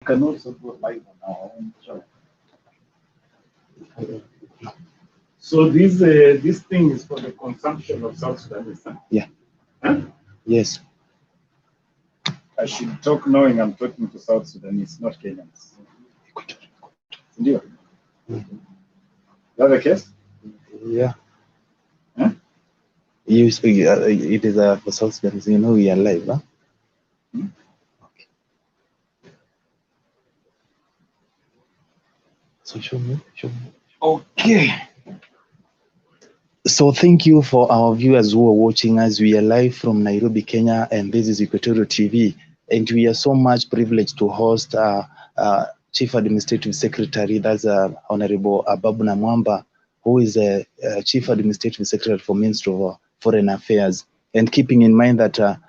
Can also go live on our own channel. So this thing is for the consumption of South Sudanese. Huh? Yeah. Huh? Yes. I should talk knowing I'm talking to South Sudanese, not Kenyans. Ndio. Is that the case? Yeah. Huh? You speak. It is for South Sudanese. You know we are live, huh? Hmm? Okay. So show me. Okay. So thank you for our viewers who are watching us. We are live from Nairobi, Kenya, and this is Equatorial TV. And we are so much privileged to host Chief Administrative Secretary, that's Honorable Ababuna Mwamba, who is a Chief Administrative Secretary for Ministry of Foreign Affairs. And keeping in mind that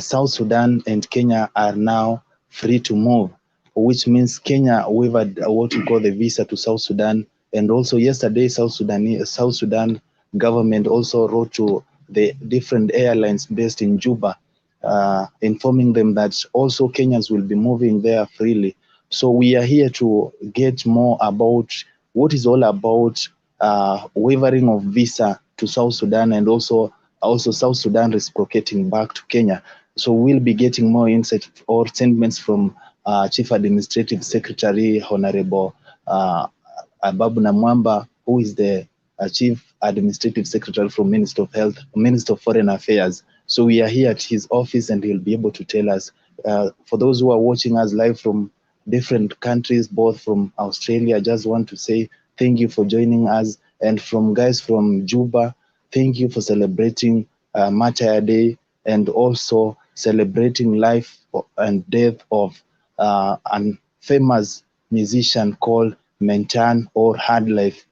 South Sudan and Kenya are now free to move, which means Kenya waived what we call the visa to South Sudan. And also yesterday, South Sudan government also wrote to the different airlines based in Juba, informing them that also Kenyans will be moving there freely. So we are here to get more about what is all about waivering of visa to South Sudan, and also South Sudan reciprocating back to Kenya. So we'll be getting more insight or sentiments from Chief Administrative Secretary Honorable Ababuna Mwamba, who is the Chief Administrative Secretary from Minister of Health, Minister of Foreign Affairs. So we are here at his office, and he'll be able to tell us. For those who are watching us live from different countries, both from Australia, I just want to say thank you for joining us. And from guys from Juba, thank you for celebrating Martyr Day, and also celebrating life and death of a famous musician called Mentan or Hard Life.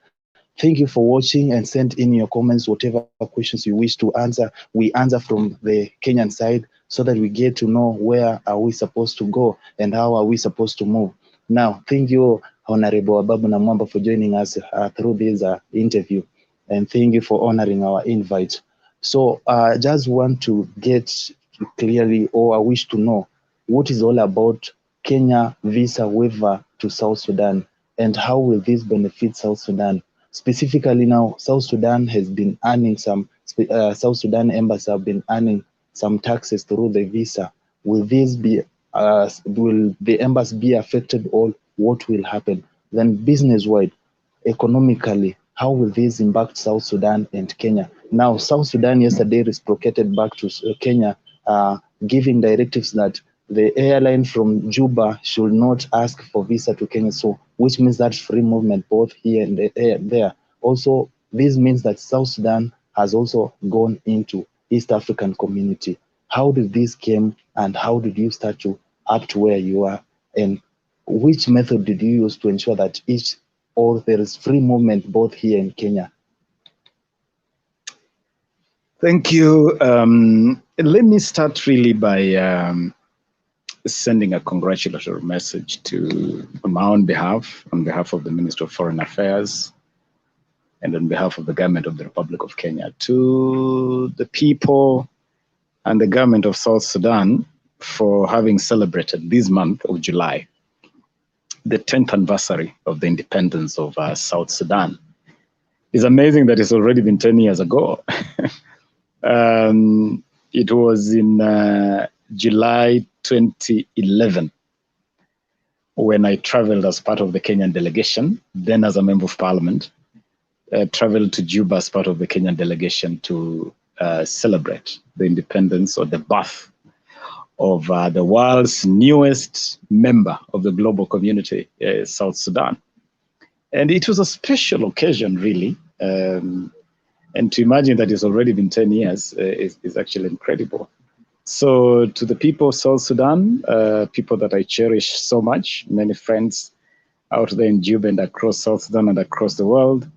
Thank you for watching, and send in your comments whatever questions you wish to answer. We answer from the Kenyan side so that we get to know where are we supposed to go and how are we supposed to move. Now, thank you, Honorable Ababuna Mwamba, for joining us through this interview, and thank you for honoring our invite. So I just want to get clearly, or I wish to know, what is all about Kenya visa waiver to South Sudan, and how will this benefit South Sudan? Specifically now, South Sudan has been earning South Sudan embassy have been earning some taxes through the visa. Will this be, will the embassy be affected, or what will happen? Then business-wide, economically, how will this impact South Sudan and Kenya? Now, South Sudan yesterday reciprocated back to Kenya, giving directives that the airline from Juba should not ask for visa to Kenya, so which means that free movement both here and there. Also, this means that South Sudan has also gone into East African community. How did this came, and how did you start to up to where you are, and which method did you use to ensure that there is free movement both here in Kenya? Thank you. Let me start really by sending a congratulatory message to on my own behalf, on behalf of the Minister of Foreign Affairs, and on behalf of the government of the Republic of Kenya, to the people and the government of South Sudan for having celebrated this month of July the 10th anniversary of the independence of South Sudan. It's amazing that it's already been 10 years ago. It was in July 2011 when I traveled as part of the Kenyan delegation, then as a member of parliament, traveled to Juba as part of the Kenyan delegation to celebrate the independence or the birth of the world's newest member of the global community, South Sudan. And it was a special occasion, really. And to imagine that it's already been 10 years is actually incredible. So to the people of South Sudan, people that I cherish so much, many friends out there in Juba and across South Sudan and across the world,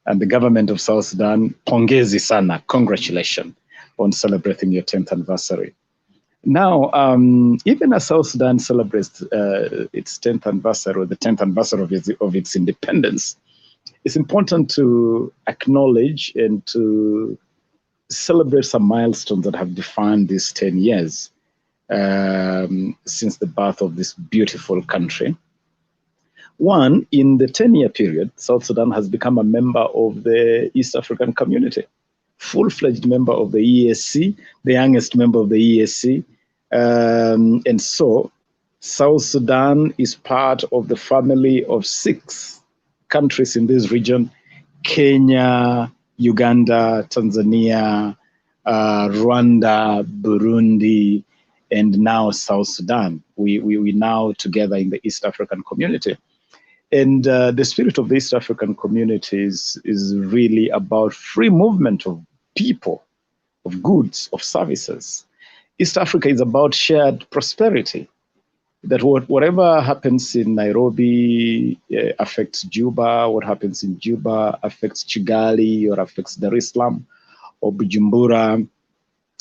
and the government of South Sudan, pongezi sana, congratulations on celebrating your 10th anniversary. Now, even as South Sudan celebrates its 10th anniversary, or the 10th anniversary of its independence, it's important to acknowledge and to celebrate some milestones that have defined these 10 years. since the birth of this beautiful country. One, in the 10-year period, South Sudan has become a member of the East African Community, full-fledged member of the EAC, the youngest member of the EAC. And so South Sudan is part of the family of 6 countries in this region: Kenya, Uganda, Tanzania, Rwanda, Burundi, and now South Sudan. We now together in the East African Community. And the spirit of the East African communities is really about free movement of people, of goods, of services. East Africa is about shared prosperity, that whatever happens in Nairobi affects Juba, what happens in Juba affects Kigali or affects Dar es Salaam or Bujumbura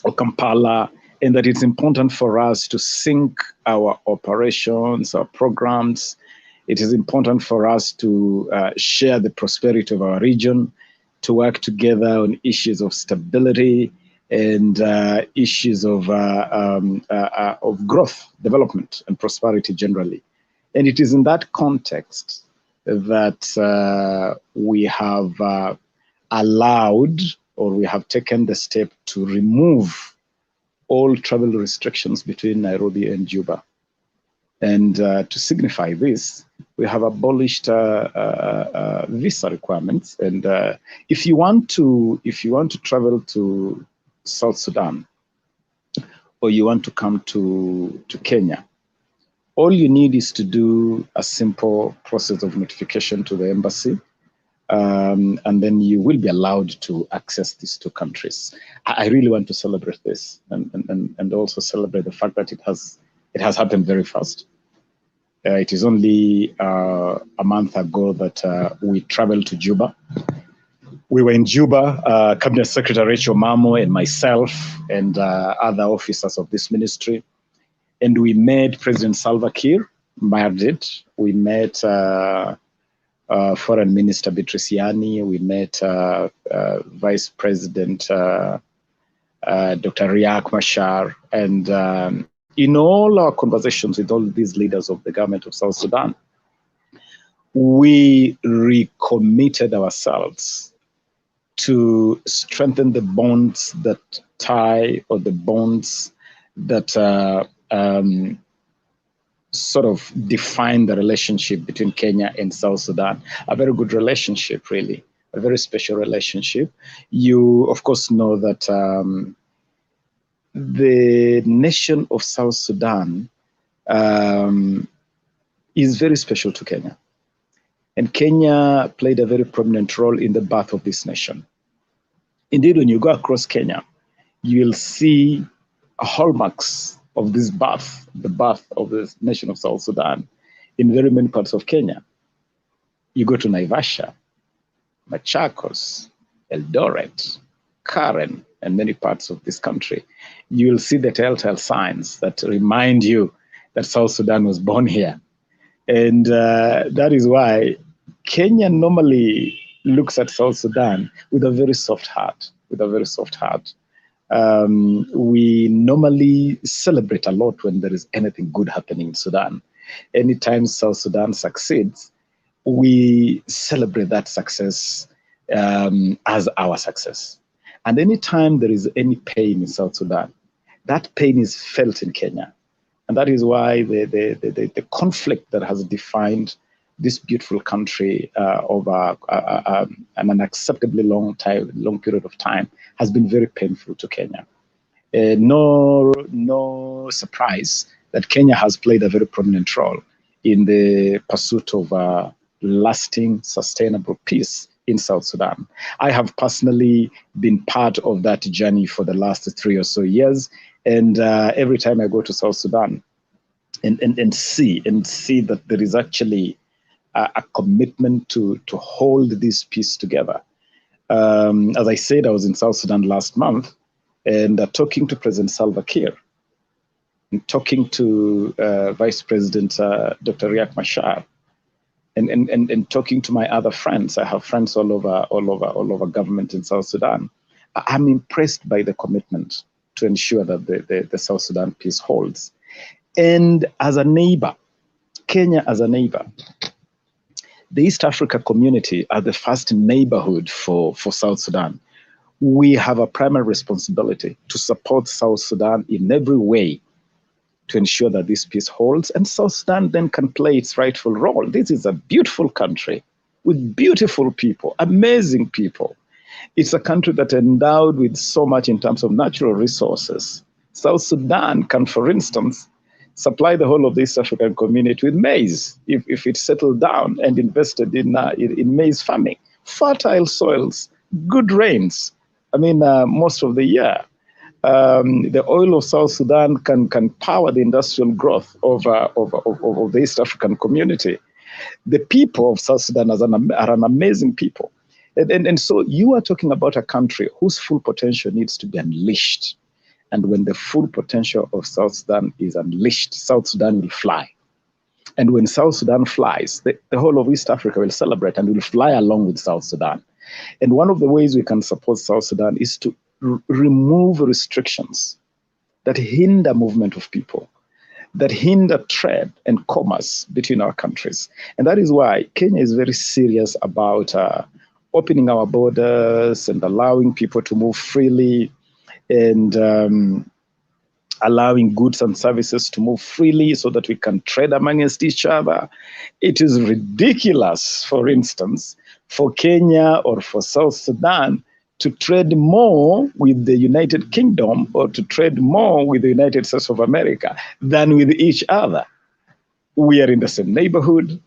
or Kampala, and that it's important for us to sync our operations, our programs. It is important for us to share the prosperity of our region, to work together on issues of stability and issues of growth, development, and prosperity generally. And it is in that context that we have allowed, or we have taken the step to remove all travel restrictions between Nairobi and Juba. And to signify this, we have abolished visa requirements. And if you want to travel to South Sudan, or you want to come to Kenya, all you need is to do a simple process of notification to the embassy, and then you will be allowed to access these 2 countries. I really want to celebrate this, and also celebrate the fact that it has happened very fast. It is only a month ago that we traveled to Juba. We were in Juba, Cabinet Secretary Rachel Mamo and myself and other officers of this ministry. And we met President Salva Kiir, Mayardit. We met Foreign Minister Beatrice Yani. We met Vice President Dr. Riek Machar. And in all our conversations with all these leaders of the government of South Sudan, we recommitted ourselves to strengthen the bonds that tie, or the bonds that sort of define the relationship between Kenya and South Sudan. A very good relationship, really, a very special relationship. You, of course, know that the nation of South Sudan is very special to Kenya. And Kenya played a very prominent role in the birth of this nation. Indeed, when you go across Kenya, you'll see hallmarks of this birth, the birth of the nation of South Sudan, in very many parts of Kenya. You go to Naivasha, Machakos, Eldoret, Karen, and many parts of this country, you'll see the telltale signs that remind you that South Sudan was born here. And that is why Kenya normally looks at South Sudan with a very soft heart, we normally celebrate a lot when there is anything good happening in Sudan. Anytime South Sudan succeeds, we celebrate that success as our success. And anytime there is any pain in South Sudan, that pain is felt in Kenya. And that is why the conflict that has defined this beautiful country over an unacceptably long period of time has been very painful to Kenya. No surprise that Kenya has played a very prominent role in the pursuit of lasting, sustainable peace in South Sudan. I have personally been part of that journey for the last 3 or so years. And every time I go to South Sudan and see that there is actually a commitment to hold this peace together. As I said, I was in South Sudan last month, and talking to President Salva Kiir, and talking to Vice President Dr. Riek Machar, and talking to my other friends. I have friends all over government in South Sudan. I'm impressed by the commitment to ensure that the South Sudan peace holds. And as a neighbor, Kenya as a neighbor, the East Africa community are the first neighborhood for South Sudan. We have a primary responsibility to support South Sudan in every way to ensure that this peace holds, and South Sudan then can play its rightful role. This is a beautiful country with beautiful people, amazing people. It's a country that endowed with so much in terms of natural resources. South Sudan can, for instance, supply the whole of the East African community with maize if it settled down and invested in maize farming. Fertile soils, good rains, most of the year. The oil of South Sudan can power the industrial growth of the East African community. The people of South Sudan are an amazing people. And so you are talking about a country whose full potential needs to be unleashed. And when the full potential of South Sudan is unleashed, South Sudan will fly. And when South Sudan flies, the whole of East Africa will celebrate and will fly along with South Sudan. And one of the ways we can support South Sudan is to remove restrictions that hinder movement of people, that hinder trade and commerce between our countries. And that is why Kenya is very serious about opening our borders and allowing people to move freely, and allowing goods and services to move freely so that we can trade amongst each other. It is ridiculous, for instance, for Kenya or for South Sudan to trade more with the United Kingdom or to trade more with the United States of America than with each other. We are in the same neighborhood.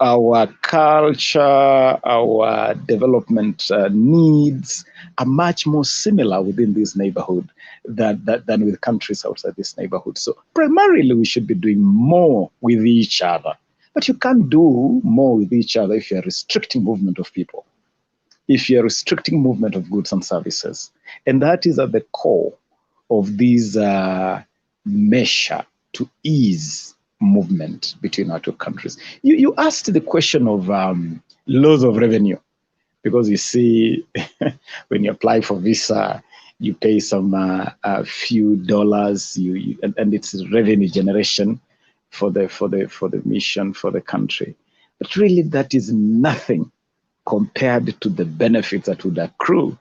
Our culture, our development needs are much more similar within this neighborhood than with countries outside this neighborhood. So primarily, we should be doing more with each other. But you can't do more with each other if you're restricting movement of people, if you're restricting movement of goods and services. And that is at the core of these measure to ease movement between our two countries. You asked the question of loss of revenue, because you see, when you apply for visa, you pay some a few dollars, and it's revenue generation for the mission, for the country. But really, that is nothing compared to the benefits that would accrue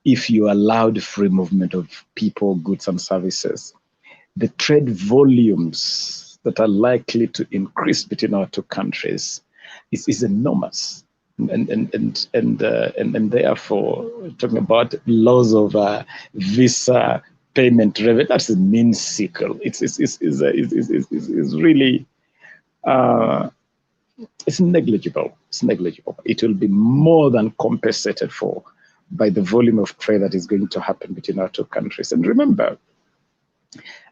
if you allowed free movement of people, goods, and services. The trade volumes that are likely to increase between our two countries is enormous, and therefore, talking about laws of visa payment revenue, that's a minuscule. It's really it's negligible. It's negligible. It will be more than compensated for by the volume of trade that is going to happen between our two countries. And remember,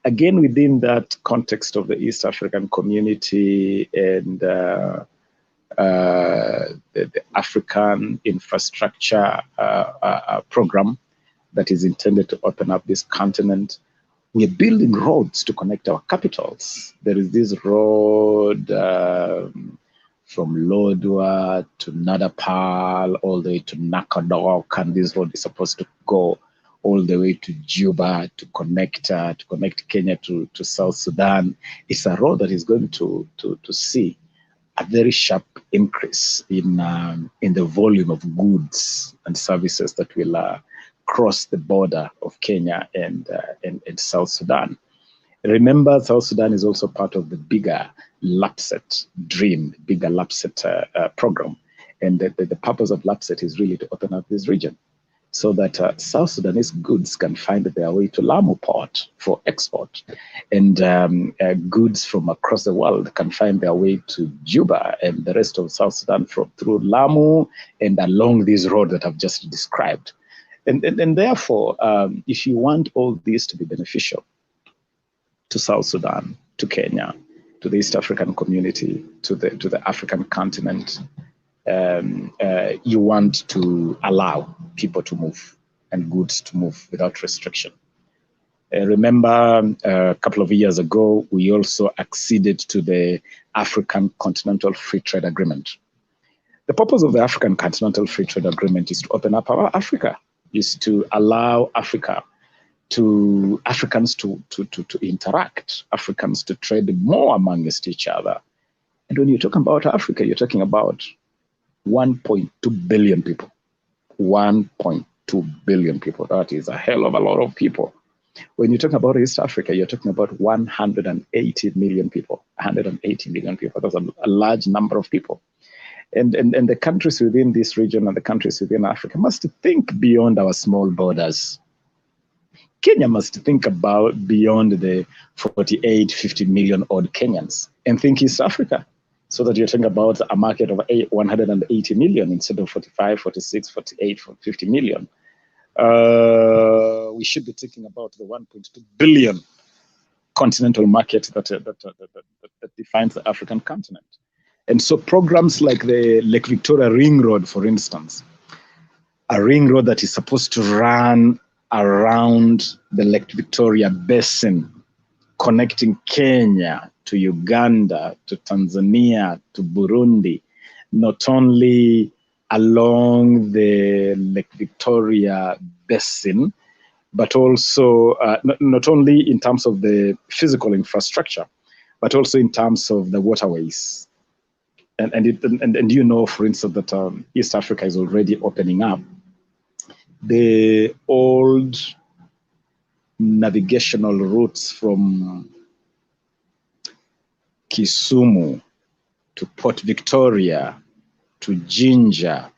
again, within that context of the East African community and the African infrastructure program that is intended to open up this continent, we are building roads to connect our capitals. There is this road from Lodwar to Nadapal, all the way to Nakadok, and this road is supposed to go all the way to Juba to connect Kenya to South Sudan. It's a road that is going to see a very sharp increase in the volume of goods and services that will cross the border of Kenya and South Sudan. Remember, South Sudan is also part of the bigger LAPSET dream, bigger LAPSET program. And the purpose of LAPSET is really to open up this region so that South Sudanese goods can find their way to Lamu port for export. And goods from across the world can find their way to Juba and the rest of South Sudan through Lamu and along this road that I've just described. And therefore, if you want all these to be beneficial to South Sudan, to Kenya, to the East African community, to the African continent, you want to allow people to move and goods to move without restriction. Remember, a couple of years ago, we also acceded to the African Continental Free Trade Agreement. The purpose of the African Continental Free Trade Agreement is to open up our Africa, is to allow Africa to Africans to interact, Africans to trade more amongst each other. And when you're talking about Africa, you're talking about 1.2 billion people. 1.2 billion people. That is a hell of a lot of people. When you talk about East Africa, you're talking about 180 million people. 180 million people. That's a large number of people. And the countries within this region and the countries within Africa must think beyond our small borders. Kenya must think about beyond the 48, 50 million odd Kenyans and think East Africa, so that you're talking about a market of 180 million instead of 45, 46, 48, 50 million. We should be thinking about the 1.2 billion continental market that defines the African continent. And so programs like the Lake Victoria Ring Road, for instance, a ring road that is supposed to run around the Lake Victoria Basin, connecting Kenya to Uganda, to Tanzania, to Burundi, not only along the Lake Victoria Basin, but also not only in terms of the physical infrastructure, but also in terms of the waterways. And you know, for instance, that East Africa is already opening up the old navigational routes from Kisumu to Port Victoria to Jinja,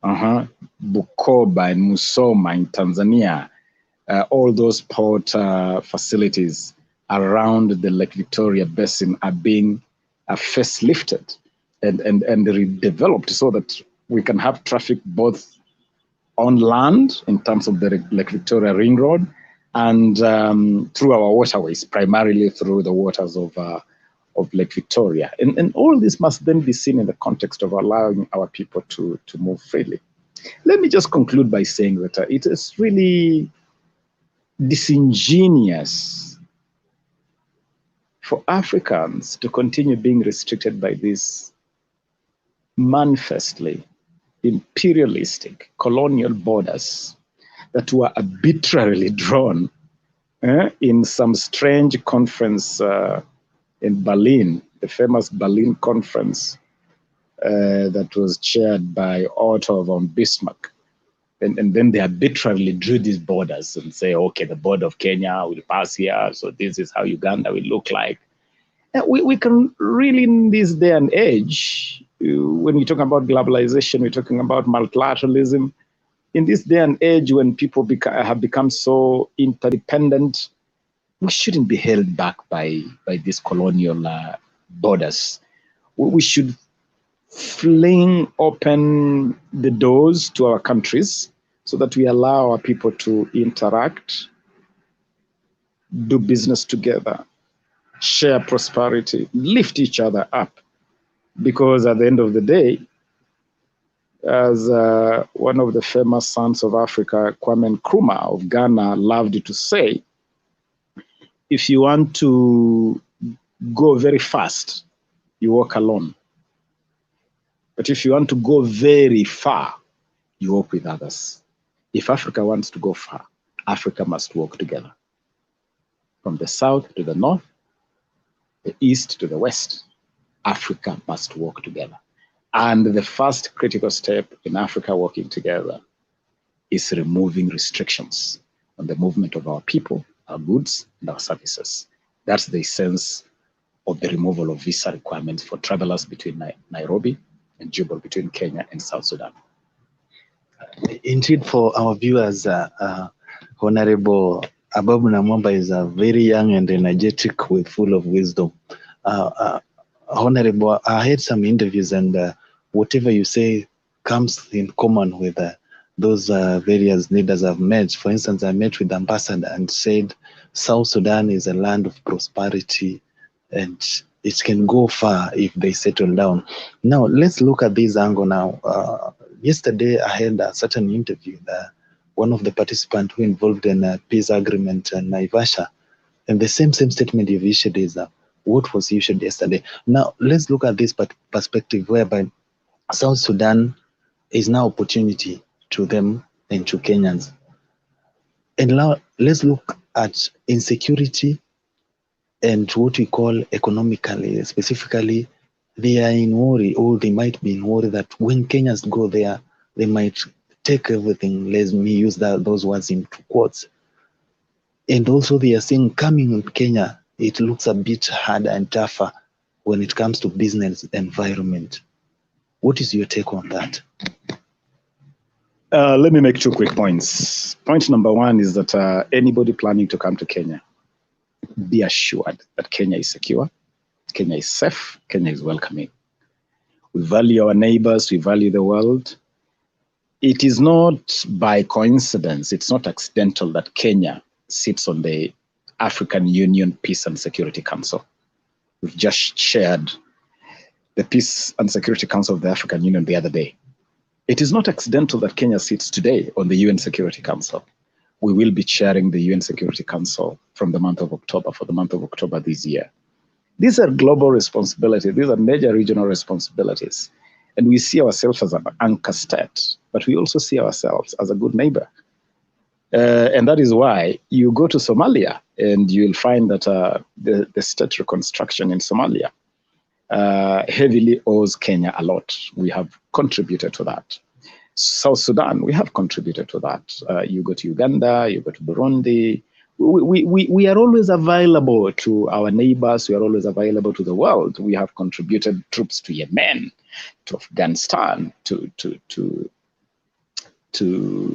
Bukoba and Musoma in Tanzania. All those port facilities around the Lake Victoria Basin are being facelifted and redeveloped so that we can have traffic both on land in terms of the Lake Victoria Ring Road and through our waterways, primarily through the waters of Lake Victoria. And all this must then be seen in the context of allowing our people to move freely. Let me just conclude by saying that it is really disingenuous for Africans to continue being restricted by these manifestly imperialistic colonial borders that were arbitrarily drawn in some strange conference in Berlin, the famous Berlin conference that was chaired by Otto von Bismarck. And then they arbitrarily drew these borders and say, okay, the border of Kenya will pass here, so this is how Uganda will look like. And we can really, in this day and age, when we talk about globalization, we're talking about multilateralism. In this day and age, when people have become so interdependent, we shouldn't be held back by these colonial borders. We should fling open the doors to our countries so that we allow our people to interact, do business together, share prosperity, lift each other up. Because at the end of the day, as one of the famous sons of Africa, Kwame Nkrumah of Ghana, loved to say, if you want to go very fast, you walk alone. But if you want to go very far, you walk with others. If Africa wants to go far, Africa must walk together. From the south to the north, the east to the west, Africa must work together. And the first critical step in Africa working together is removing restrictions on the movement of our people, our goods, and our services. That's the essence of the removal of visa requirements for travelers between Nairobi and Juba, between Kenya and South Sudan. Indeed, for our viewers, Honorable Ababu Namwamba is very young and energetic, full of wisdom. Honorable, I had some interviews, and whatever you say comes in common with those various leaders I've met. For instance, I met with the ambassador and said South Sudan is a land of prosperity and it can go far if they settle down. Now, let's look at this angle now. Yesterday, I had a certain interview that one of the participants who involved in a peace agreement in Naivasha, and the same statement you've issued is what was issued yesterday. Now, let's look at this perspective whereby South Sudan is now opportunity to them and to Kenyans. And now let's look at insecurity and what we call economically. Specifically, they are in worry, or they might be in worry that when Kenyans go there, they might take everything. Let me use those words in quotes. And also they are saying coming in Kenya, it looks a bit harder and tougher when it comes to business environment. What is your take on that? Let me make 2 quick points. Point number 1 is that anybody planning to come to Kenya, be assured that Kenya is secure, Kenya is safe, Kenya is welcoming. We value our neighbors, we value the world. It is not by coincidence, it's not accidental that Kenya sits on the African Union Peace and Security Council. We've just shared the Peace and Security Council of the African Union the other day. It is not accidental that Kenya sits today on the UN Security Council. We will be chairing the UN Security Council from the month of October, for the month of October this year. These are global responsibilities. These are major regional responsibilities. And we see ourselves as an anchor state, but we also see ourselves as a good neighbor. And that is why you go to Somalia and you'll find that the state reconstruction in Somalia heavily owes Kenya a lot. We have contributed to that. South Sudan, we have contributed to that. You go to Uganda, you go to Burundi. We are always available to our neighbors. We are always available to the world. We have contributed troops to Yemen, to Afghanistan, to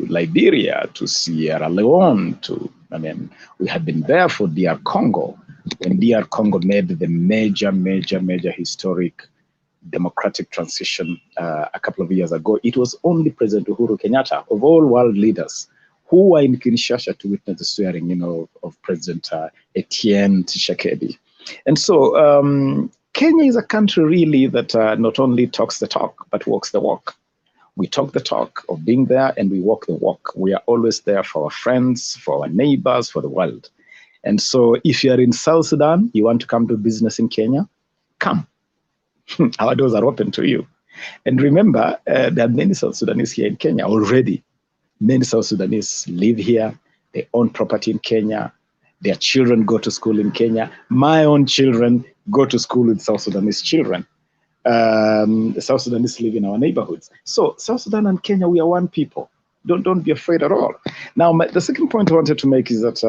Liberia, to Sierra Leone, we have been there for DR Congo. When DR Congo made the major historic democratic transition a couple of years ago, it was only President Uhuru Kenyatta, of all world leaders, who were in Kinshasa to witness the swearing of President Etienne Tshisekedi. And so Kenya is a country really that not only talks the talk, but walks the walk. We talk the talk of being there and we walk the walk. We are always there for our friends, for our neighbors, for the world. And so if you're in South Sudan, you want to come do business in Kenya, come. Our doors are open to you. And remember, there are many South Sudanese here in Kenya already. Many South Sudanese live here. They own property in Kenya. Their children go to school in Kenya. My own children go to school with South Sudanese children. The South Sudanese live in our neighborhoods. So South Sudan and Kenya, we are one people. Don't be afraid at all. Now, the second point I wanted to make is that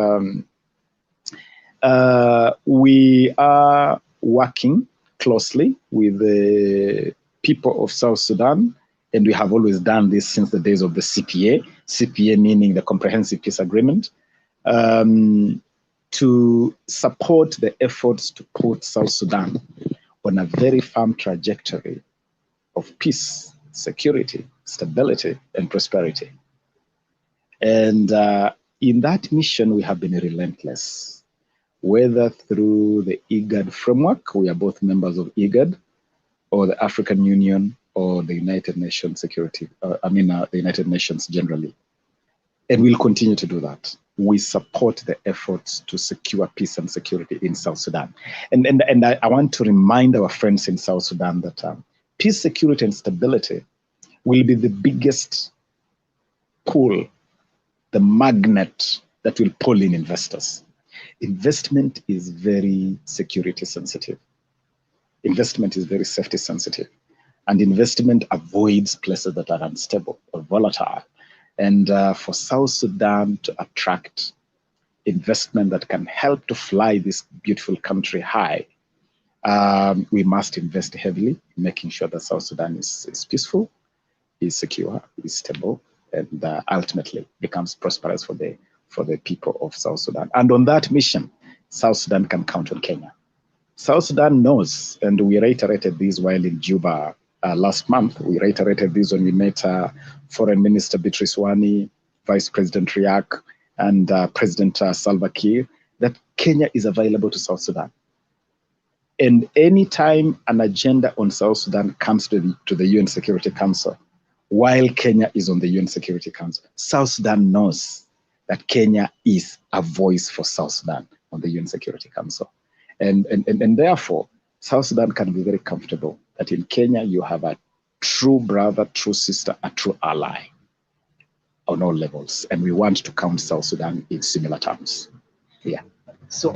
we are working closely with the people of South Sudan, and we have always done this since the days of the CPA, CPA meaning the Comprehensive Peace Agreement, to support the efforts to put South Sudan on a very firm trajectory of peace, security, stability, and prosperity. And in that mission, we have been relentless, whether through the IGAD framework, we are both members of IGAD, or the African Union, or the United Nations Security, the United Nations generally. And we'll continue to do that. We support the efforts to secure peace and security in South Sudan. And I want to remind our friends in South Sudan that peace, security, and stability will be the biggest pull, the magnet that will pull in investors. Investment is very security sensitive. Investment is very safety sensitive. And investment avoids places that are unstable or volatile. And for South Sudan to attract investment that can help to fly this beautiful country high, we must invest heavily in making sure that South Sudan is peaceful, is secure, is stable, and ultimately becomes prosperous for the people of South Sudan. And on that mission, South Sudan can count on Kenya. South Sudan knows, and we reiterated this while in Juba last month. We reiterated this when we met Foreign Minister Beatrice Wani, Vice President Riek, and President Salva Kiir, that Kenya is available to South Sudan. And anytime an agenda on South Sudan comes to the UN Security Council, while Kenya is on the UN Security Council, South Sudan knows that Kenya is a voice for South Sudan on the UN Security Council. And therefore, South Sudan can be very comfortable that in Kenya you have a true brother, true sister, a true ally. on all levels, and we want to count South Sudan in similar terms. Yeah. So,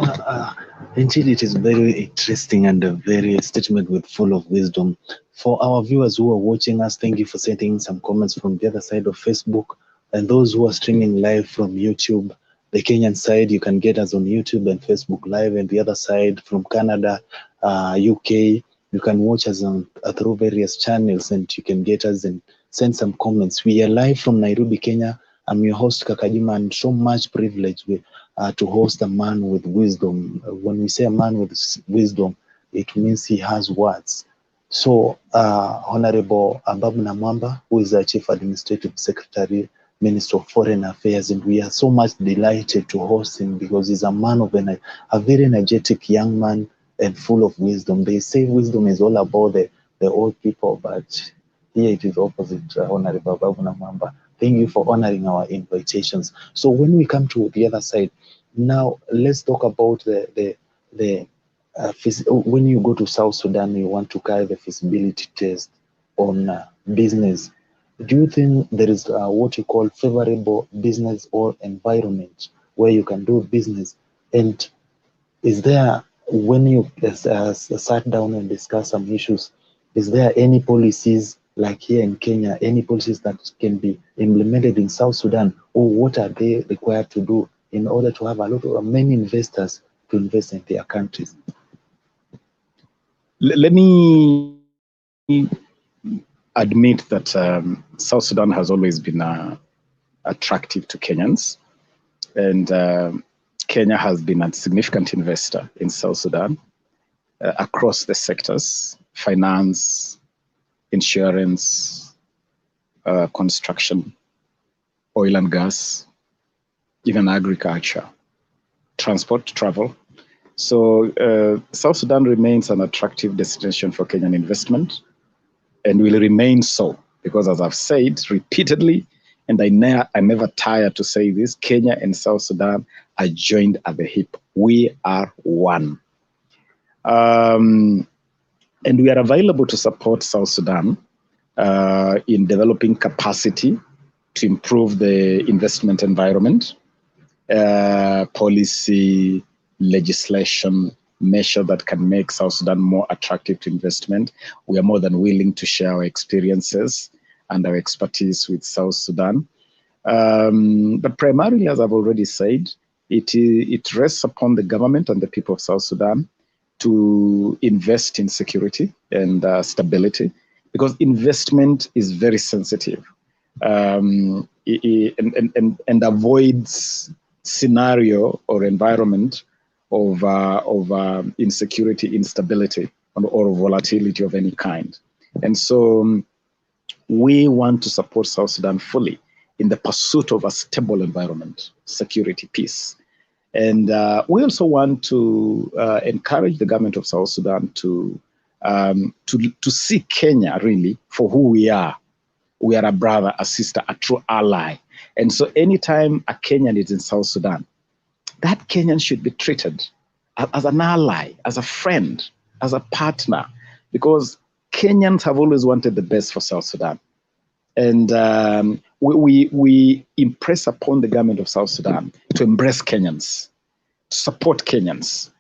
indeed, it is very interesting and a very statement with full of wisdom. For our viewers who are watching us, thank you for sending some comments from the other side of Facebook, and those who are streaming live from YouTube. The Kenyan side, you can get us on YouTube and Facebook Live, and the other side from Canada, UK, you can watch us on through various channels, and you can get us and send some comments. We are live from Nairobi, Kenya. I'm your host, Kaka Juma, and so much privilege to host a man with wisdom. When we say a man with wisdom, it means he has words. So, Honorable Ababu Namwamba, who is the Chief Administrative Secretary, Minister of Foreign Affairs, and we are so much delighted to host him because he's a man of a very energetic young man and full of wisdom. They say wisdom is all about the old people, but here it is opposite, Honorable Ababu Namwamba. Thank you for honoring our invitations. So when we come to the other side, now let's talk about when you go to South Sudan, you want to carry the feasibility test on business. Do you think there is what you call favorable business or environment where you can do business? And is there, when you sat down and discuss some issues, is there any policies like here in Kenya, any policies that can be implemented in South Sudan, or what are they required to do in order to have many investors to invest in their countries? Let me admit that South Sudan has always been attractive to Kenyans, and Kenya has been a significant investor in South Sudan across the sectors: finance, insurance, construction, oil and gas, even agriculture, transport, travel. So South Sudan remains an attractive destination for Kenyan investment, and will remain so, because as I've said repeatedly, and I never tire to say this, Kenya and South Sudan are joined at the hip. We are one. And we are available to support South Sudan in developing capacity to improve the investment environment, policy, legislation, measure that can make South Sudan more attractive to investment. We are more than willing to share our experiences and our expertise with South Sudan. But primarily, as I've already said, it rests upon the government and the people of South Sudan to invest in security and stability, because investment is very sensitive and avoids scenario or environment of insecurity, instability, or volatility of any kind. And so we want to support South Sudan fully in the pursuit of a stable environment, security, peace. And we also want to encourage the government of South Sudan to see Kenya really for who we are. We are a brother, a sister, a true ally. And so anytime a Kenyan is in South Sudan, that Kenyan should be treated as an ally, as a friend, as a partner, because Kenyans have always wanted the best for South Sudan. And we impress upon the government of South Sudan to embrace Kenyans, to support Kenyans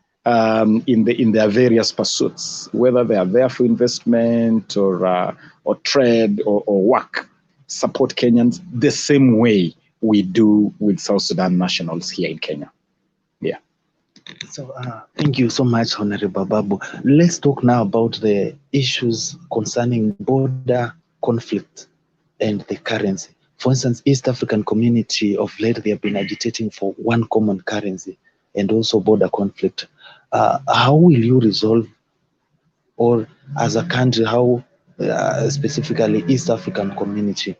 in their various pursuits, whether they are there for investment or trade or work. Support Kenyans the same way we do with South Sudan nationals here in Kenya. Yeah. So thank you so much, Honorable Babu. Let's talk now about the issues concerning border conflict and the currency. For instance, East African community of late, they have been agitating for one common currency and also border conflict. How will you resolve, or as a country, how specifically East African community,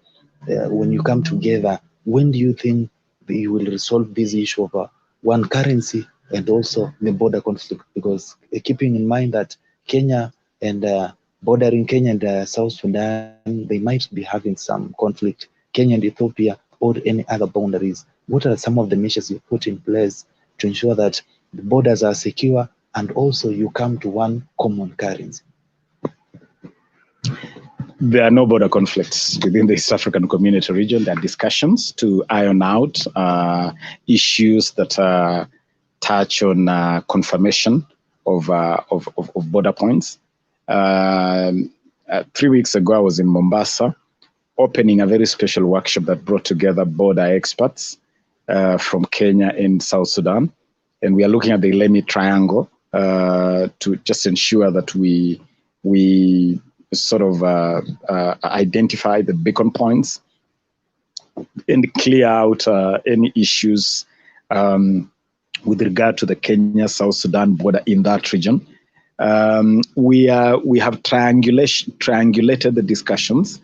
when you come together, when do you think you will resolve this issue of one currency and also the border conflict? Because keeping in mind that Kenya and bordering Kenya and South Sudan, they might be having some conflict, Kenya and Ethiopia, or any other boundaries. What are some of the measures you put in place to ensure that the borders are secure and also you come to one common currency? There are no border conflicts within the East African Community region. There are discussions to iron out issues that touch on confirmation of border points. 3 weeks ago, I was in Mombasa, opening a very special workshop that brought together border experts from Kenya and South Sudan. And we are looking at the Lemi Triangle to just ensure that we sort of identify the beacon points and clear out any issues with regard to the Kenya-South Sudan border in that region. We have triangulated the discussions.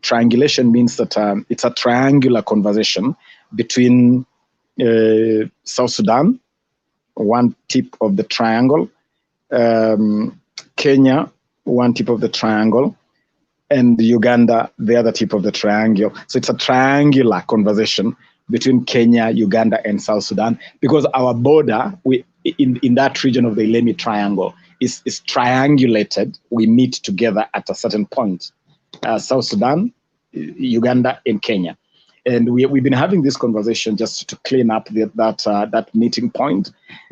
Triangulation means that it's a triangular conversation between South Sudan, one tip of the triangle, Kenya, one tip of the triangle, and Uganda, the other tip of the triangle. So it's a triangular conversation between Kenya, Uganda, and South Sudan, because our border in that region of the Lemi Triangle is triangulated. We meet together at a certain point, South Sudan, Uganda, and Kenya. And we've been having this conversation just to clean up that meeting point.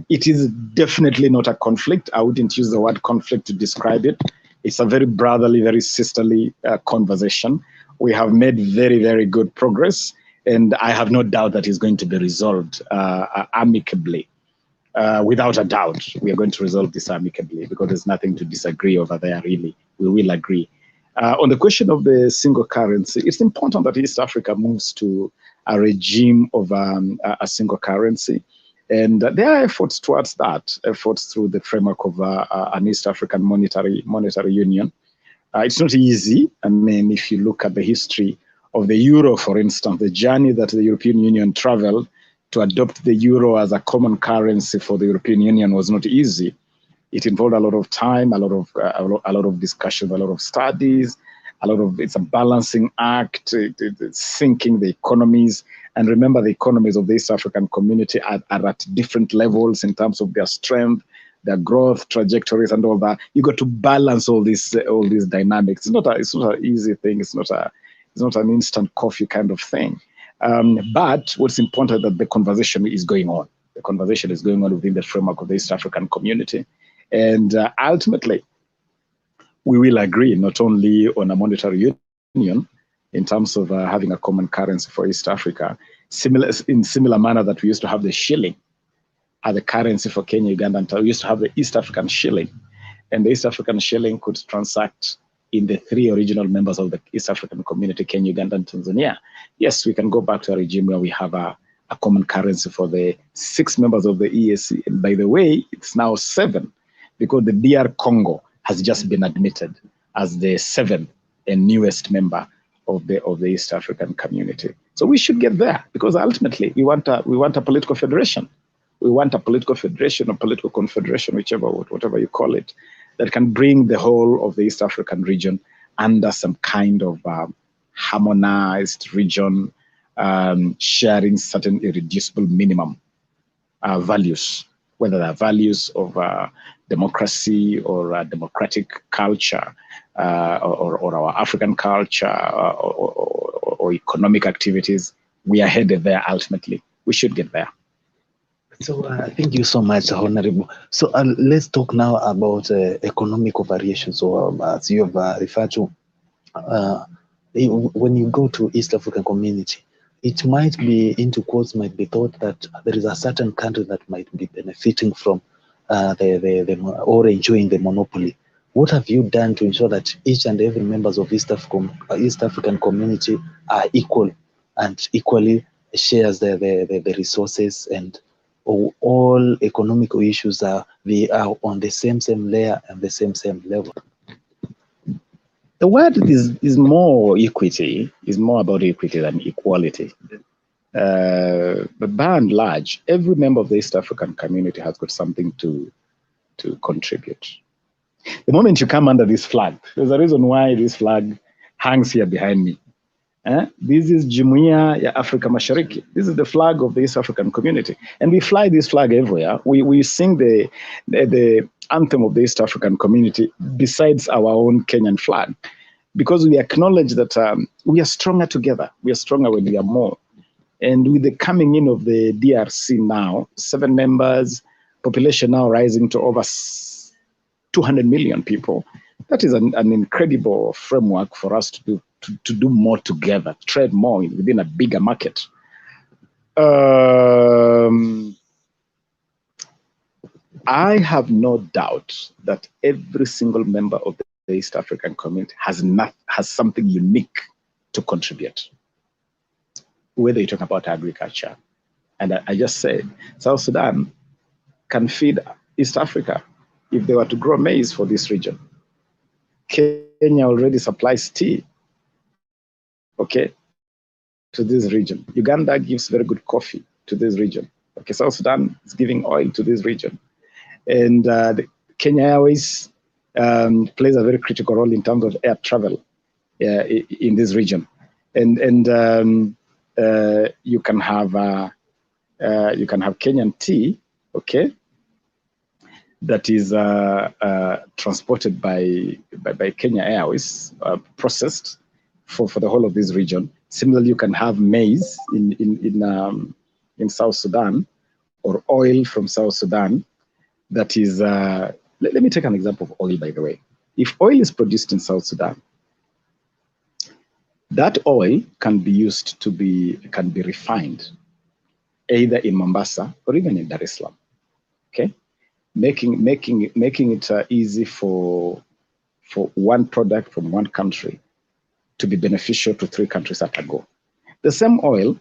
It is definitely not a conflict. I wouldn't use the word conflict to describe it. It's a very brotherly, very sisterly conversation. We have made very, very good progress, and I have no doubt that it's going to be resolved amicably. Without a doubt, we are going to resolve this amicably because there's nothing to disagree over there, really. We will agree. On the question of the single currency, it's important that East Africa moves to a regime of a single currency. And there are efforts towards that, efforts through the framework of an East African monetary union. It's not easy. I mean, if you look at the history of the euro, for instance, the journey that the European Union traveled to adopt the euro as a common currency for the European Union was not easy. It involved a lot of time, a lot of discussion, a lot of studies, it's a balancing act, syncing the economies. And remember, the economies of the East African community are at different levels in terms of their strength, their growth trajectories, and all that. You got to balance all these dynamics. It's not an easy thing. It's not an instant coffee kind of thing. But what's important is that the conversation is going on. The conversation is going on within the framework of the East African community. And ultimately, we will agree not only on a monetary union in terms of having a common currency for East Africa, in similar manner that we used to have the shilling as the currency for Kenya, Uganda, and we used to have the East African shilling. And the East African shilling could transact in the three original members of the East African community, Kenya, Uganda, and Tanzania. Yes, we can go back to a regime where we have a common currency for the 6 members of the EAC. And by the way, it's now 7, because the DR Congo has just been admitted as the 7th and newest member of the East African community. So we should get there, because ultimately we want a political federation. We want a political federation or political confederation, whatever you call it, that can bring the whole of the East African region under some kind of harmonized region, sharing certain irreducible minimum values, whether they're values of democracy or democratic culture, or our African culture, or economic activities. We are headed there ultimately. We should get there. So thank you so much, Honorable. So let's talk now about economic variations. So as you have referred to, when you go to East African community, it might be, into quotes, might be thought that there is a certain country that might be benefiting from or enjoying the monopoly. What have you done to ensure that each and every members of East African community are equal and equally shares the resources, and all economical issues are on the same layer and the same level? The word is more equity, is more about equity than equality. But by and large, every member of the East African community has got something to contribute. The moment you come under this flag, there's a reason why this flag hangs here behind me. This is Jumuiya ya Afrika Mashariki. This is the flag of the East African community. And we fly this flag everywhere. We sing the anthem of the East African community besides our own Kenyan flag, because we acknowledge that we are stronger together. We are stronger when we are more. And with the coming in of the DRC now, 7 members, population now rising to over 200 million people, that is an incredible framework for us to do more together, trade more within a bigger market. I have no doubt that every single member of the East African community has something unique to contribute. Whether you talk about agriculture, and I just said, South Sudan can feed East Africa if they were to grow maize for this region. Kenya already supplies tea, okay, to this region. Uganda gives very good coffee to this region. Okay, South Sudan is giving oil to this region. And the Kenya Airways plays a very critical role in terms of air travel in this region. And you can have Kenyan tea, okay, that is transported by Kenya Airways, processed for the whole of this region. Similarly, you can have maize in South Sudan, or oil from South Sudan. That is, let me take an example of oil, by the way. If oil is produced in South Sudan, that oil can be refined either in Mombasa or even in Dar es Salaam, okay? Making it easy for one product from one country to be beneficial to 3 countries at a go. The same oil,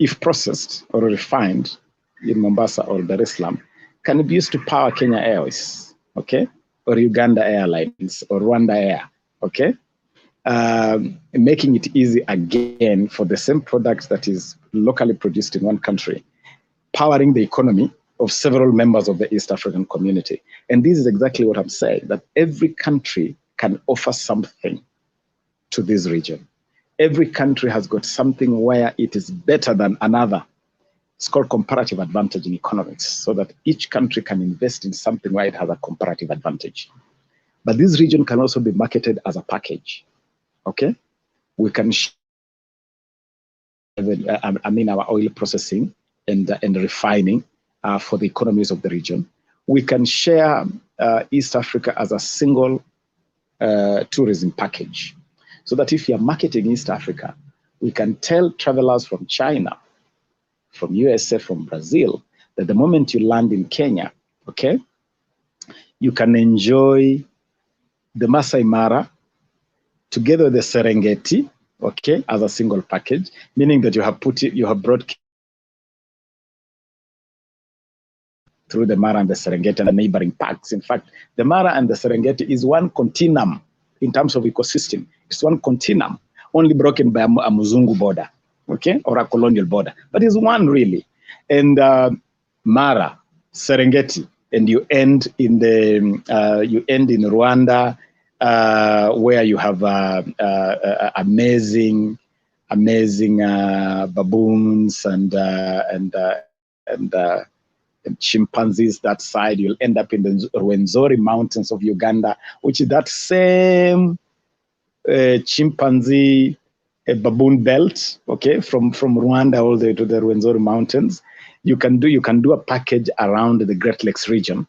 if processed or refined in Mombasa or Dar es Salaam, can be used to power Kenya Airways, okay? Or Uganda Airlines or Rwanda Air, okay? Making it easy again for the same product that is locally produced in one country, powering the economy of several members of the East African community. And this is exactly what I'm saying, that every country can offer something to this region. Every country has got something where it is better than another. It's called comparative advantage in economics, so that each country can invest in something where it has a comparative advantage. But this region can also be marketed as a package, okay? We can our oil processing and refining for the economies of the region. We can share East Africa as a single tourism package, so that if you're marketing East Africa, we can tell travelers from China, from USA, from Brazil, that the moment you land in Kenya, okay, you can enjoy the Masai Mara together with the Serengeti, okay, as a single package, meaning that you have brought through the Mara and the Serengeti and the neighboring parks. In fact, the Mara and the Serengeti is one continuum in terms of ecosystem. It's one continuum, only broken by a Muzungu border, okay, or a colonial border, but it's one really. And Mara, Serengeti, and you end in Rwanda, where you have amazing baboons and chimpanzees that side. You'll end up in the Rwenzori Mountains of Uganda, which is that same chimpanzee baboon belt, okay, from Rwanda all the way to the Rwenzori Mountains. You can do a package around the Great Lakes region,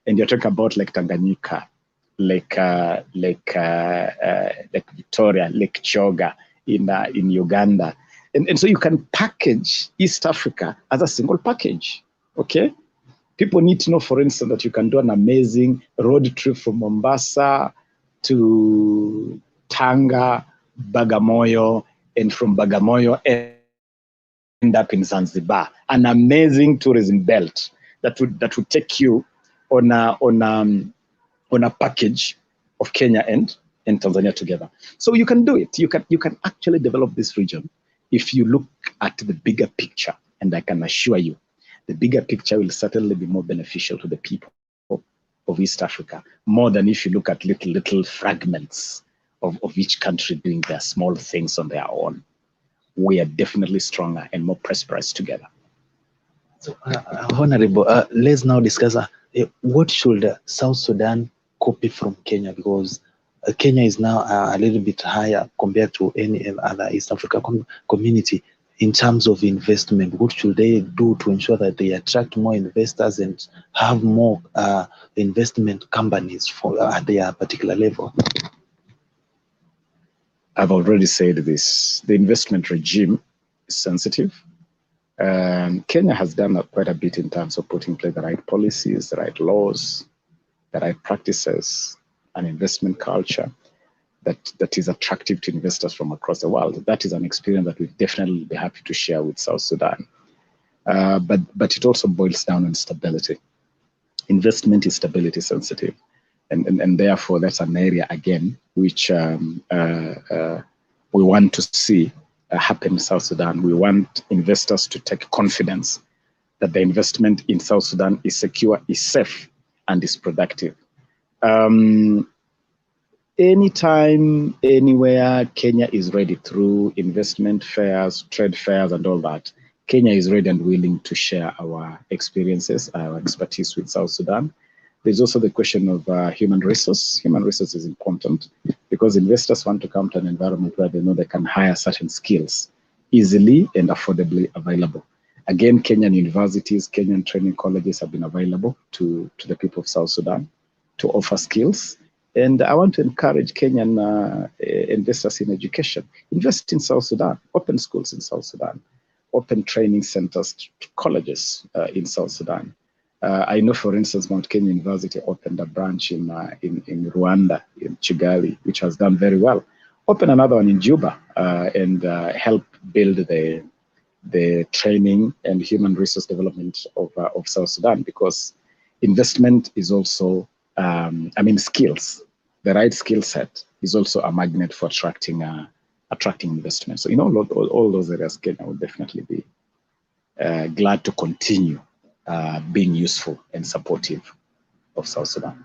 and you're talking about Lake Tanganyika, Lake Victoria, Lake Choga in Uganda, and so you can package East Africa as a single package, okay? People need to know, for instance, that you can do an amazing road trip from Mombasa to Tanga, Bagamoyo, and from Bagamoyo end up in Zanzibar, an amazing tourism belt that would take you on a package of Kenya and Tanzania together. So you can do it. You can actually develop this region if you look at the bigger picture, and I can assure you, the bigger picture will certainly be more beneficial to the people of East Africa, more than if you look at little fragments of each country doing their small things on their own. We are definitely stronger and more prosperous together. So, Honorable, let's now discuss what should South Sudan copy from Kenya, because Kenya is now a little bit higher compared to any other East Africa community in terms of investment. What should they do to ensure that they attract more investors and have more investment companies for at their particular level? I've already said this. The investment regime is sensitive. Kenya has done quite a bit in terms of putting in place the right policies, the right laws, the right practices, an investment culture that is attractive to investors from across the world. That is an experience that we'd definitely be happy to share with South Sudan. But it also boils down on stability. Investment is stability sensitive. And therefore, that's an area, again, which we want to see happen in South Sudan. We want investors to take confidence that the investment in South Sudan is secure, is safe, and is productive. Anytime, anywhere, Kenya is ready through investment fairs, trade fairs, and all that. Kenya is ready and willing to share our experiences, our expertise with South Sudan. There's also the question of human resource. Human resource is important because investors want to come to an environment where they know they can hire certain skills easily and affordably available. Again, Kenyan universities, Kenyan training colleges have been available to the people of South Sudan to offer skills. And I want to encourage Kenyan investors in education. Invest in South Sudan, open schools in South Sudan, open training centers, colleges in South Sudan. I know, for instance, Mount Kenya University opened a branch in Rwanda, in Kigali, which has done very well. Open another one in Juba and help build the training and human resource development of South Sudan, because investment is also, skills. The right skill set is also a magnet for attracting investment. So in all those areas, Kenya will definitely be glad to continue being useful and supportive of South Sudan.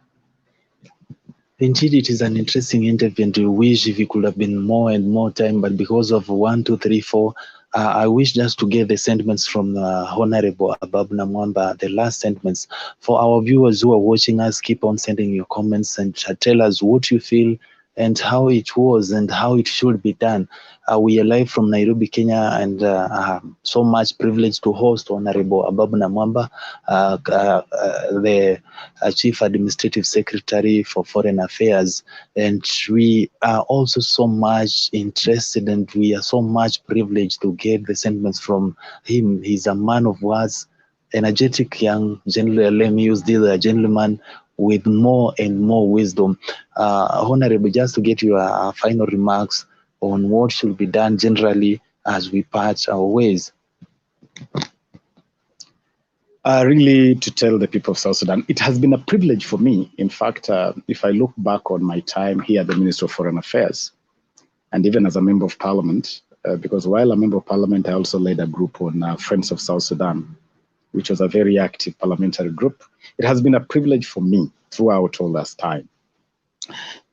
Indeed, it is an interesting interview, and we wish if it could have been more and more time, but because of 1, 2, 3, 4, I wish just to get the sentiments from Honorable Abab Namwamba, the last sentiments. For our viewers who are watching us, keep on sending your comments and tell us what you feel and how it was and how it should be done. We are live from Nairobi, Kenya, and so much privilege to host Honorable Abab Namwamba, the Chief Administrative Secretary for Foreign Affairs. And we are also so much interested and we are so much privileged to get the sentiments from him. He's a man of words, energetic young gentleman, let me use this, a gentleman with more and more wisdom. Honorable, just to get your final remarks on what should be done generally as we part our ways. Really, to tell the people of South Sudan, it has been a privilege for me. In fact, if I look back on my time here at the Ministry of Foreign Affairs, and even as a member of parliament, because while a member of parliament, I also led a group on Friends of South Sudan, which was a very active parliamentary group. It has been a privilege for me throughout all this time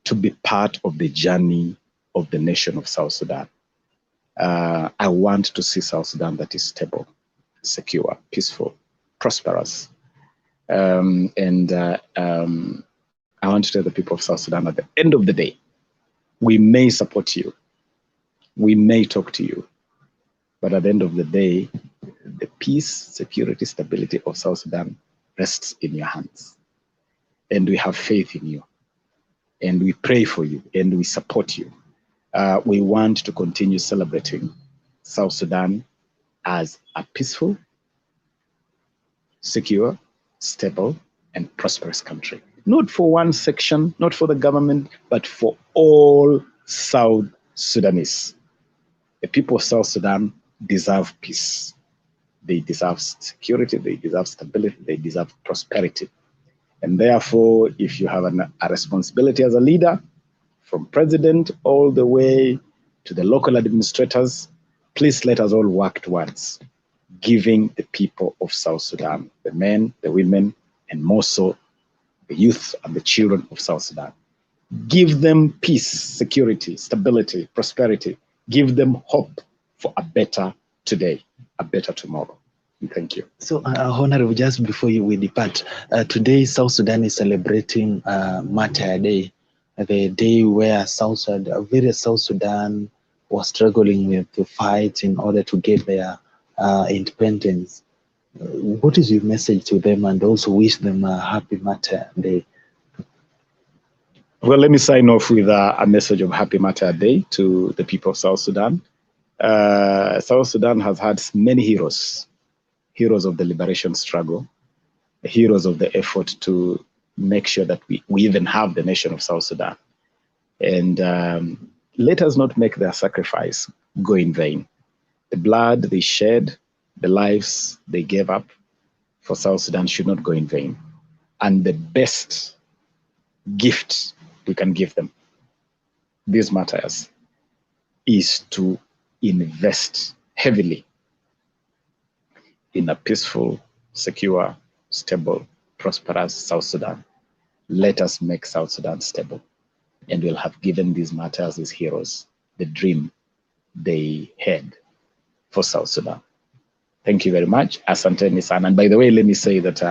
to be part of the journey of the nation of South Sudan. I want to see South Sudan that is stable, secure, peaceful, prosperous. I want to tell the people of South Sudan at the end of the day, we may support you, we may talk to you, but at the end of the day, the peace, security, stability of South Sudan rests in your hands. And we have faith in you. And we pray for you and we support you. We want to continue celebrating South Sudan as a peaceful, secure, stable, and prosperous country. Not for one section, not for the government, but for all South Sudanese. The people of South Sudan deserve peace. They deserve security, they deserve stability, they deserve prosperity. And therefore, if you have a responsibility as a leader, from president all the way to the local administrators, please let us all work towards giving the people of South Sudan, the men, the women, and more so the youth and the children of South Sudan. Give them peace, security, stability, prosperity. Give them hope for a better today, a better tomorrow. Thank you. So, Honorable, just before we depart, today South Sudan is celebrating Martyr Day, the day where various South Sudan was struggling with the fight in order to get their independence. What is your message to them, and also wish them a happy Martyr Day? Well, let me sign off with a message of Happy Martyr Day to the people of South Sudan. South Sudan has had many heroes of the liberation struggle, heroes of the effort to make sure that we even have the nation of South Sudan. And let us not make their sacrifice go in vain. The blood they shed, the lives they gave up for South Sudan should not go in vain. And the best gift we can give them, these martyrs, is to invest heavily in a peaceful, secure, stable, prosperous South Sudan. Let us make South Sudan stable, and we'll have given these martyrs, these heroes, the dream they had for South Sudan. Thank you very much. Asante Nisan. And by the way, let me say that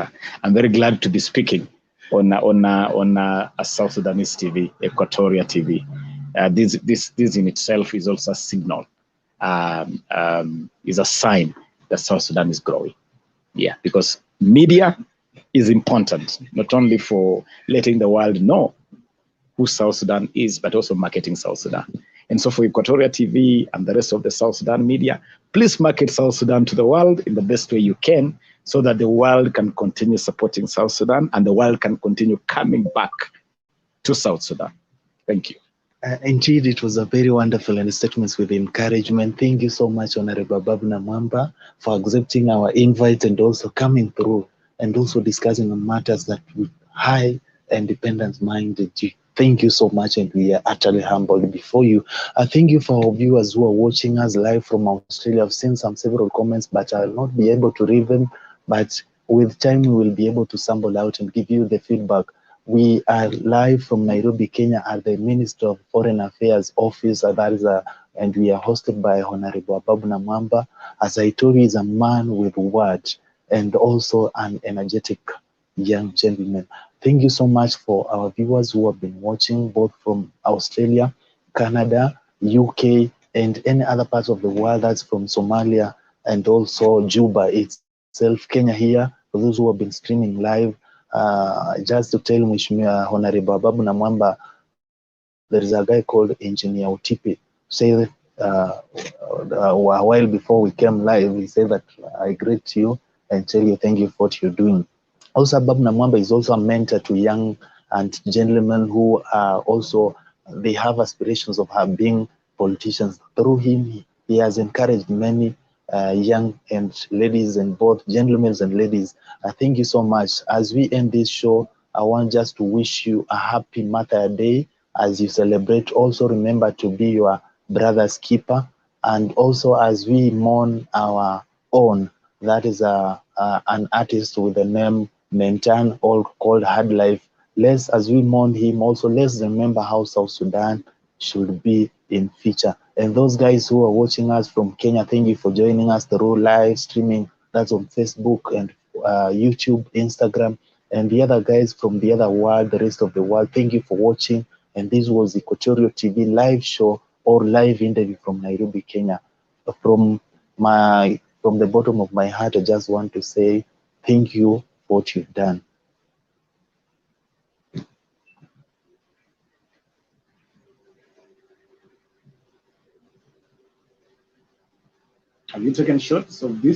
I'm very glad to be speaking on a South Sudanese TV, Equatoria TV. This in itself is also a signal, is a sign that South Sudan is growing. Yeah, because media is important, not only for letting the world know who South Sudan is, but also marketing South Sudan. And so for Equatoria TV and the rest of the South Sudan media, please market South Sudan to the world in the best way you can, so that the world can continue supporting South Sudan and the world can continue coming back to South Sudan. Thank you. Indeed, it was a very wonderful and statements with encouragement. Thank you so much, Honorable Babna Mwamba, for accepting our invite and also coming through and also discussing on matters that with high independence minded. Thank you so much, and we are utterly humbled before you. Thank you for our viewers who are watching us live from Australia. I've seen several comments, but I'll not be able to read them. But with time, we will be able to sample out and give you the feedback. We are live from Nairobi, Kenya, at the Minister of Foreign Affairs office. And we are hosted by Honorable Babna Mwamba. As I told you, he's a man with words and also an energetic young gentleman. Thank you so much for our viewers who have been watching, both from Australia, Canada, UK, and any other parts of the world. That's from Somalia and also Juba itself, Kenya here. For those who have been streaming live, just to tell Mheshimiwa Honorable Babna Mwamba, there is a guy called Engineer Utipi, say a while before we came live, he said that I greet you and tell you thank you for what you're doing. Also, Babna Mwamba is also a mentor to young and gentlemen who are also, they have aspirations of being politicians. Through him, he has encouraged many young and ladies, and both gentlemen and ladies. Thank you so much. As we end this show, I want just to wish you a happy Mother Day as you celebrate. Also remember to be your brother's keeper. And also as we mourn our own, that is an artist with the name Mentan, all called Hard Life. As we mourn him, also let's remember how South Sudan should be in future. And those guys who are watching us from Kenya, thank you for joining us through live streaming. That's on Facebook and YouTube, Instagram, and the other guys from the other world, the rest of the world. Thank you for watching. And this was Equatorial TV live show or live interview from Nairobi, Kenya. From the bottom of my heart, I just want to say thank you for what you've done. Have you taken shots of this?